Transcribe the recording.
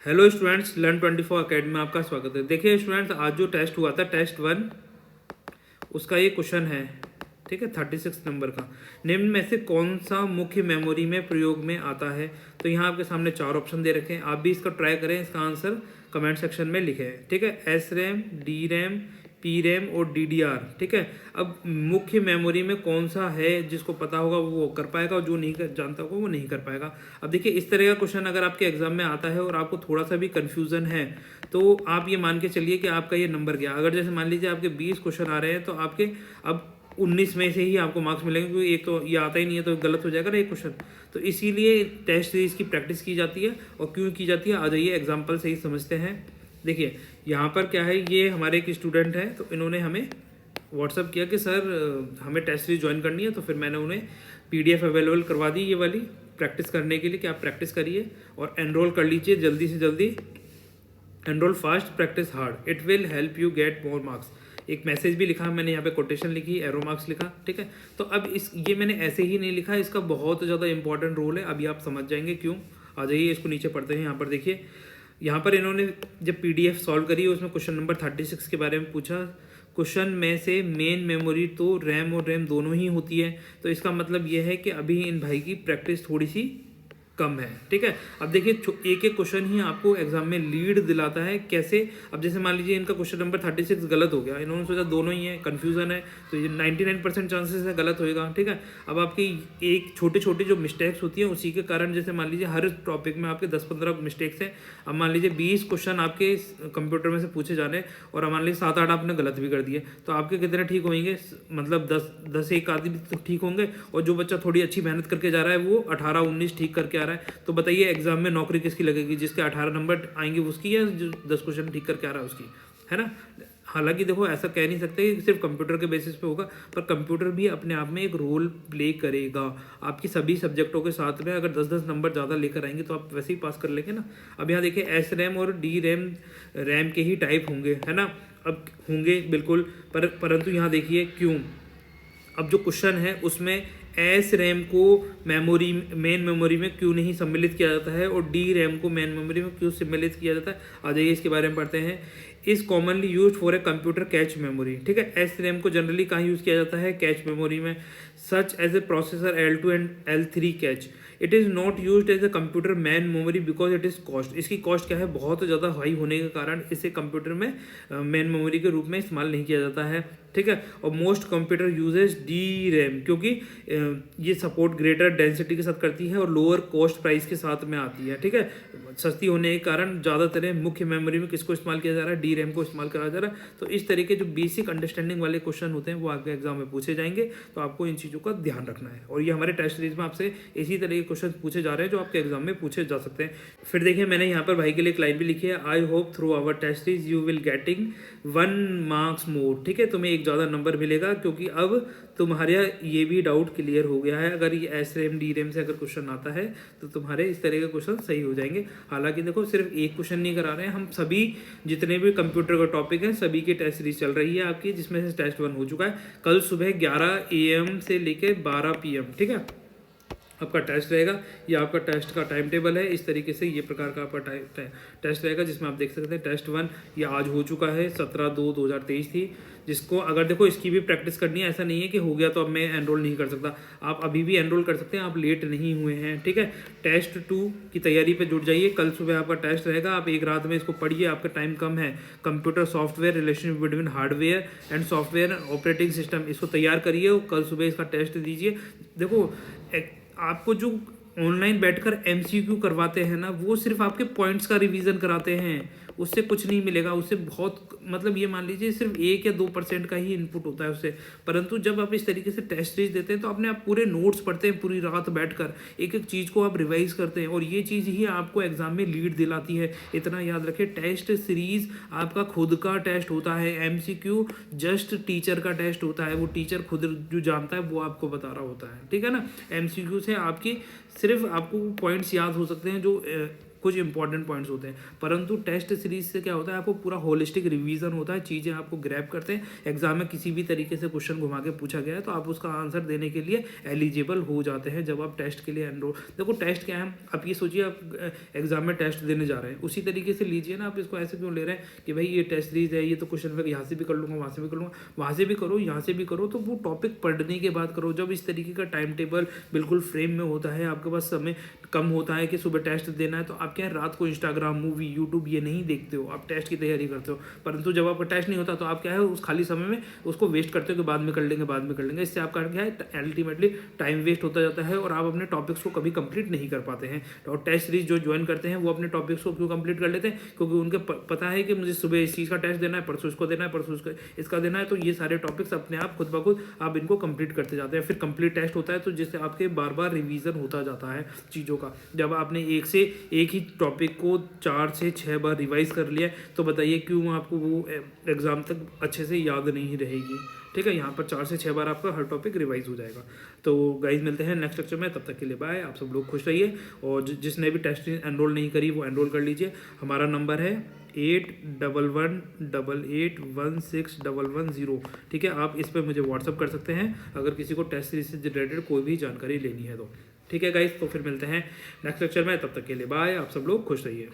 Hello students, learn 24 academy में आपका स्वागत है। देखिए स्टूडेंट्स, आज जो टेस्ट हुआ था टेस्ट 1, उसका ये क्वेश्चन है, ठीक है, 36 नंबर का। निम्न में से कौन सा मुख्य मेमोरी में प्रयोग में आता है? तो यहाँ आपके सामने 4 ऑप्शन दे रखे हैं, आप भी इसका ट्राई करें, इसका आंसर कमेंट सेक्शन में लिखें, ठीक है। As RAM, D RAM, P RAM और डी डी आर, ठीक है। अब मुख्य मेमोरी में कौन सा है, जिसको पता होगा वो कर पाएगा और जो नहीं जानता होगा वो नहीं कर पाएगा। अब देखिए, इस तरह का क्वेश्चन अगर आपके एग्जाम में आता है और आपको थोड़ा सा भी कन्फ्यूजन है तो आप ये मान के चलिए कि आपका ये नंबर गया। अगर जैसे मान लीजिए आपके 20 क्वेश्चन आ रहे हैं तो आपके अब 19 में से ही आपको मार्क्स मिलेंगे, क्योंकि एक तो ये आता ही नहीं है तो गलत हो जाएगा ना एक क्वेश्चन। तो इसीलिए टेस्ट सीरीज की प्रैक्टिस की जाती है। और क्यों की जाती है, आ जाइए एग्जाम्पल से ही समझते हैं। देखिए यहाँ पर क्या है, ये हमारे एक स्टूडेंट हैं, तो इन्होंने हमें व्हाट्सअप किया कि सर हमें टेस्ट सीरीज ज्वाइन करनी है। तो फिर मैंने उन्हें PDF अवेलेबल करवा दी, ये वाली प्रैक्टिस करने के लिए कि आप प्रैक्टिस करिए और एनरोल कर लीजिए जल्दी से जल्दी। Enrol fast, practice hard, it will help you get more marks. एक मैसेज भी लिखा, मैंने यहाँ पे कोटेशन लिखी, एरो मार्क्स लिखा, ठीक है। तो अब ये मैंने ऐसे ही नहीं लिखा, इसका बहुत ज़्यादा इंपॉर्टेंट रोल है, अभी आप समझ जाएंगे क्यों। आ जाइए इसको नीचे पढ़ते हैं। यहाँ पर देखिए, यहाँ पर इन्होंने जब PDF सॉल्व करी उसमें क्वेश्चन नंबर 36 के बारे में पूछा। क्वेश्चन में से मेन मेमोरी तो रैम और रैम दोनों ही होती है, तो इसका मतलब यह है कि अभी इन भाई की प्रैक्टिस थोड़ी सी कम है, ठीक है। अब देखिए, एक एक क्वेश्चन ही आपको एग्जाम में लीड दिलाता है कैसे। अब जैसे मान लीजिए इनका क्वेश्चन नंबर 36 गलत हो गया, इन्होंने सोचा दोनों ही है, कंफ्यूजन है, तो ये 99% चांसेस है गलत होएगा, ठीक है। अब आपकी एक छोटे छोटे जो मिस्टेक्स होती हैं उसी के कारण, जैसे मान लीजिए हर टॉपिक में आपके 10-15 मिस्टेक्स हैं। अब मान लीजिए 20 क्वेश्चन आपके कंप्यूटर में से पूछे जाने और अब मान लीजिए 7-8 आपने गलत भी कर दिए, तो आपके कितने ठीक होंगे? मतलब 10 एक आदमी तो ठीक होंगे, और जो बच्चा थोड़ी अच्छी मेहनत करके जा रहा है वो 18-19 ठीक करके आ रहा है। तो बताइए एग्जाम में नौकरी किसकी लगेगी? जिसके 18 नंबर आएंगे उसकी, या जो 10 क्वेश्चन ठीक करके आ रहा है उसकी, है ना। हालांकि देखो, ऐसा कह नहीं सकते कि सिर्फ कंप्यूटर के बेसिस पे होगा, पर कंप्यूटर भी अपने आप में एक रोल प्ले करेगा। आपकी सभी सब्जेक्टों के साथ में अगर 10-10 नंबर ज़्यादा लेकर आएंगे तो आप वैसे ही पास कर लेंगे ना। अब यहाँ देखिए, एस रैम और डी रैम, रैम के ही टाइप होंगे, है ना। अब होंगे बिल्कुल, परंतु यहाँ देखिए क्यों। अब जो क्वेश्चन है उसमें एस रैम को मेन मेमोरी में क्यों नहीं सम्मिलित किया जाता है और डी रैम को मेन मेमोरी में क्यों सम्मिलित किया जाता है, आ जाइए इसके बारे में पढ़ते हैं। Is commonly use for a computer cache memory, ठीक है। एस रैम को जनरली कहाँ यूज किया जाता है? कैच मेमोरी में, such as a processor L2 and L3 cache. It is not use as a computer main memory because it is cost. इसकी cost क्या है? बहुत ज़्यादा हाई होने के कारण इसे कंप्यूटर में मेन मेमोरी के रूप में इस्तेमाल नहीं किया जाता है, ठीक है। और most computer uses the RAM, क्योंकि ये सपोर्ट ग्रेटर डेंसिटी के साथ करती है और लोअर कॉस्ट प्राइस के साथ में आती है, ठीक है। सस्ती होने के कारण ज़्यादातर मुख्य मेमोरी में किसको इस्तेमाल किया जा रहा है? डी रैम को इस्तेमाल करा जा रहा है। तो इस तरीके जो बेसिक अंडरस्टैंडिंग वाले क्वेश्चन होते हैं वो आपके एग्जाम में पूछे जाएंगे, तो आपको इन चीज़ों का ध्यान रखना है। और ये हमारे टेस्ट सीरीज में आपसे इसी तरह के क्वेश्चन पूछे जा रहे हैं जो आपके एग्जाम में पूछे जा सकते हैं। फिर देखिए, मैंने यहाँ पर भाई के लिए एक लाइन भी लिखी है, I hope through our test series you will getting 1 marks more, ठीक है। तुम्हें एक ज़्यादा नंबर मिलेगा, क्योंकि अब तुम्हारे ये भी डाउट क्लियर हो गया है। अगर ये एस रैम डी रैम से अगर क्वेश्चन आता है तो तुम्हारे इस तरह के क्वेश्चन सही हो जाएंगे। हालांकि देखो, सिर्फ एक क्वेश्चन नहीं करा रहे हैं हम, सभी जितने भी कंप्यूटर का टॉपिक है सभी की टेस्ट सीरीज चल रही है आपकी, जिसमें से टेस्ट 1 हो चुका है। कल सुबह 11 AM से लेकर 12 PM, ठीक है, आपका टेस्ट रहेगा। ये आपका टेस्ट का टाइम टेबल है, इस तरीके से ये प्रकार का आपका टेस्ट रहेगा, जिसमें आप देख सकते हैं टेस्ट 1 ये आज हो चुका है, 17/2/2023 थी। जिसको अगर देखो इसकी भी प्रैक्टिस करनी है, ऐसा नहीं है कि हो गया तो अब मैं एनरोल नहीं कर सकता, आप अभी भी एनरोल कर सकते हैं, आप लेट नहीं हुए हैं, ठीक है। टेस्ट 2 की तैयारी पे जुट जाइए, कल सुबह आपका टेस्ट रहेगा, आप एक रात में इसको पढ़िए, आपका टाइम कम है। Computer software, relationship between hardware and software operating system, इसको तैयार करिए और कल सुबह इसका टेस्ट दीजिए। देखो, आपको जो ऑनलाइन बैठकर MCQ करवाते हैं ना, वो सिर्फ आपके पॉइंट्स का रिवीजन कराते हैं, उससे कुछ नहीं मिलेगा। उससे बहुत, मतलब ये मान लीजिए सिर्फ 1 या 2% का ही इनपुट होता है उससे। परंतु जब आप इस तरीके से टेस्ट सीरीज देते हैं तो अपने आप पूरे नोट्स पढ़ते हैं, पूरी रात बैठकर एक एक चीज़ को आप रिवाइज करते हैं, और ये चीज़ ही आपको एग्जाम में लीड दिलाती है। इतना याद रखें, टेस्ट सीरीज आपका खुद का टेस्ट होता है, MCQ जस्ट टीचर का टेस्ट होता है, वो टीचर खुद जो जानता है वो आपको बता रहा होता है, ठीक है ना। MCQ से आपकी सिर्फ आपको पॉइंट्स याद हो सकते हैं जो कुछ इंपॉर्टेंट पॉइंट्स होते हैं, परंतु टेस्ट सीरीज से क्या होता है, आपको पूरा होलिस्टिक रिवीजन होता है, चीज़ें आपको ग्रैब करते हैं। एग्जाम में किसी भी तरीके से क्वेश्चन घुमा के पूछा गया है तो आप उसका आंसर देने के लिए एलिजिबल हो जाते हैं जब आप टेस्ट के लिए एनरोल। देखो टेस्ट क्या है, आप ये सोचिए आप एग्जाम में टेस्ट देने जा रहे हैं, उसी तरीके से लीजिए ना, आप इसको ऐसे क्यों ले रहे हैं कि भाई ये टेस्ट सीरीज है, ये तो क्वेश्चन पेपर यहाँ से भी कर लूँगा, वहाँ से भी कर लूँगा, वहाँ से भी करो, यहाँ से भी करो, तो वो टॉपिक पढ़ने के बाद करो। जब इस तरीके का टाइम टेबल बिल्कुल फ्रेम में होता है, आपके पास समय कम होता है कि सुबह टेस्ट देना है, तो आप क्या है रात को इंस्टाग्राम, मूवी, यूट्यूब ये नहीं देखते हो, आप टेस्ट की तैयारी करते हो। परंतु जब आपका टेस्ट नहीं होता तो आप क्या है उस खाली समय में उसको वेस्ट करते हो कि बाद में कर लेंगे, बाद में कर लेंगे। इससे आपका क्या है अल्टीमेटली टाइम वेस्ट होता जाता है और आप अपने टॉपिक्स को कभी कंप्लीट नहीं कर पाते हैं। और टेस्ट सीरीज जो ज्वाइन करते हैं वो अपने टॉपिक्स को क्यों कंप्लीट कर लेते हैं, क्योंकि उनके पता है कि मुझे सुबह इस चीज़ का टेस्ट देना है, परसों इसको देना है, परसों इसका देना है, तो ये सारे टॉपिक्स अपने आप खुद ब खुद आप इनको कंप्लीट करते जाते हैं। फिर कंप्लीट टेस्ट होता है तो जिससे आपके बार बार रिवीजन होता जाता है चीज़ों का। जब आपने एक ही टॉपिक को 4 से 6 बार रिवाइज कर लिया तो बताइए क्यों आपको वो एग्ज़ाम तक अच्छे से याद नहीं रहेगी। ठीक है, यहाँ पर 4 से 6 बार आपका हर टॉपिक रिवाइज हो जाएगा। तो गाइज मिलते हैं नेक्स्ट लेक्चर में, तब तक के लिए बाय। आप सब लोग खुश रहिए और जिसने भी टेस्ट एनरोल नहीं करी वो एनरोल कर लीजिए। हमारा नंबर है 811188161110। ठीक है, आप इस पर मुझे व्हाट्सअप कर सकते हैं अगर किसी को टेस्ट सीरीज से रिलेटेड कोई भी जानकारी लेनी है तो। ठीक है गाइज, तो फिर मिलते हैं नेक्स्ट लेक्चर में, तब तक के लिए बाय। आप सब लोग खुश रहिए।